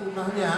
Sunnahnya,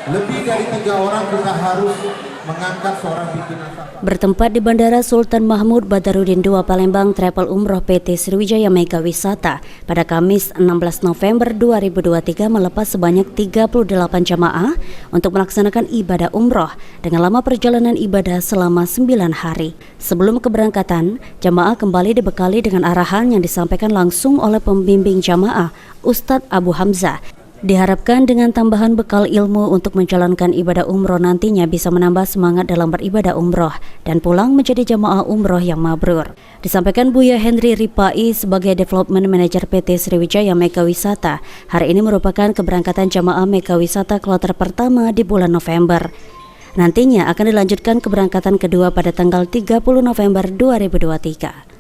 lebih dari 3 orang kita harus mengangkat seorang pimpinan. Bertempat di Bandara Sultan Mahmud Badarudin II Palembang, Travel Umroh PT Sriwijaya Mega Wisata pada Kamis 16 November 2023 melepas sebanyak 38 jamaah untuk melaksanakan ibadah umroh dengan lama perjalanan ibadah selama 9 hari. Sebelum keberangkatan, jamaah kembali dibekali dengan arahan yang disampaikan langsung oleh pembimbing jamaah, Ustadz Abu Hamzah. Diharapkan dengan tambahan bekal ilmu untuk menjalankan ibadah umroh nantinya bisa menambah semangat dalam beribadah umroh dan pulang menjadi jamaah umroh yang mabrur. Disampaikan Buya Henry Ripai sebagai Development Manager PT Sriwijaya Mega Wisata, hari ini merupakan keberangkatan jamaah Mega Wisata kloter pertama di bulan November. Nantinya akan dilanjutkan keberangkatan kedua pada tanggal 30 November 2023.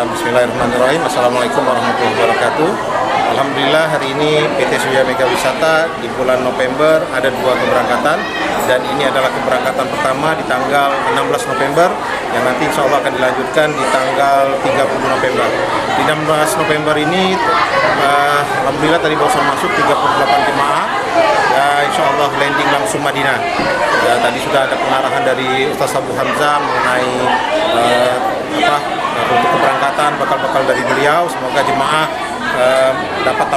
Bismillahirrahmanirrahim. Assalamualaikum warahmatullahi wabarakatuh. Alhamdulillah hari ini PT Sriwijaya Mega Wisata di bulan November ada 2 keberangkatan, dan ini adalah keberangkatan pertama di tanggal 16 November yang nanti insya Allah akan dilanjutkan di tanggal 30 November. Di 16 November ini Alhamdulillah tadi barusan masuk 38 jemaah, insya Allah landing langsung Madinah. Tadi sudah ada pengarahan dari Ustaz Abu Hamzah mengenai untuk keberangkatan bekal-bekal dari beliau. Semoga jemaah dapat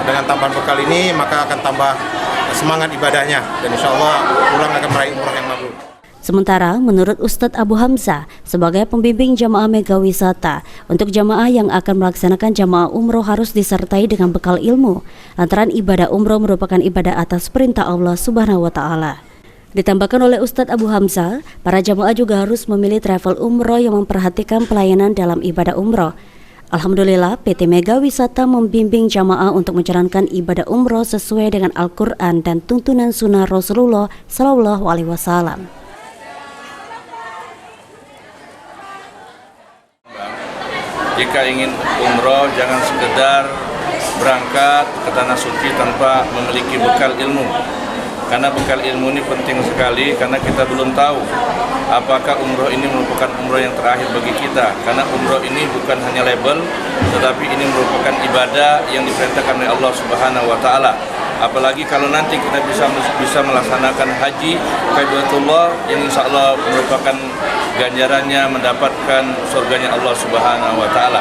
dengan tambahan bekal ini, maka akan tambah semangat ibadahnya dan insya Allah pulang akan meraih umroh yang mabrur. Sementara menurut Ustadz Abu Hamzah sebagai pembimbing jamaah Mega Wisata, untuk jamaah yang akan melaksanakan jamaah umroh harus disertai dengan bekal ilmu, lantaran ibadah umroh merupakan ibadah atas perintah Allah Subhanahu wa Ta'ala. Ditambahkan oleh Ustadz Abu Hamzah, para jamaah juga harus memilih travel umroh yang memperhatikan pelayanan dalam ibadah umroh. Alhamdulillah, PT Mega Wisata membimbing jamaah untuk menjalankan ibadah umroh sesuai dengan Al-Quran dan tuntunan sunnah Rasulullah Sallallahu Alaihi Wasallam. Jika ingin umroh, jangan sekedar berangkat ke tanah suci tanpa memiliki bekal ilmu. Karena bekal ilmu ini penting sekali, karena kita belum tahu apakah umroh ini merupakan umroh yang terakhir bagi kita. Karena umroh ini bukan hanya label, tetapi ini merupakan ibadah yang diperintahkan oleh Allah Subhanahu wa Ta'ala. Apalagi kalau nanti kita bisa melaksanakan haji ke Baitullah yang insya Allah merupakan ganjarannya mendapatkan surganya Allah Subhanahu wa Ta'ala.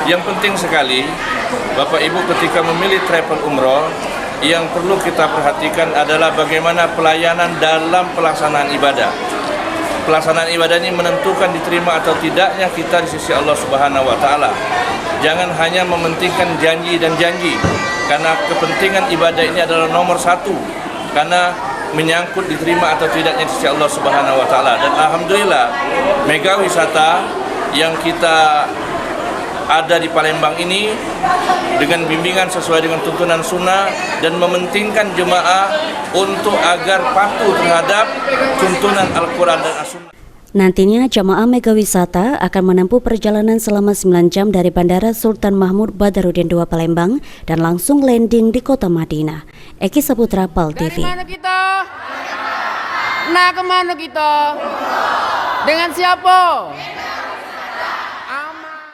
Yang penting sekali, Bapak Ibu, ketika memilih travel umroh, yang perlu kita perhatikan adalah bagaimana pelayanan dalam pelaksanaan ibadah. Pelaksanaan ibadah ini menentukan diterima atau tidaknya kita di sisi Allah Subhanahu wa Ta'ala. Jangan hanya mementingkan janji dan janji, karena kepentingan ibadah ini adalah nomor 1, karena menyangkut diterima atau tidaknya di sisi Allah Subhanahu wa Ta'ala. Dan alhamdulillah, Mega Wisata yang kita ada di Palembang ini dengan bimbingan sesuai dengan tuntunan sunnah dan mementingkan jemaah untuk agar patuh terhadap tuntunan Al-Quran dan As-Sunnah. Nantinya jamaah Mega Wisata akan menempuh perjalanan selama 9 jam dari Bandara Sultan Mahmud Badarudin II Palembang dan langsung landing di kota Madinah. Eki Saputra, PAL TV. Dari mana kita? Nah, kemana kita? Dengan siapa?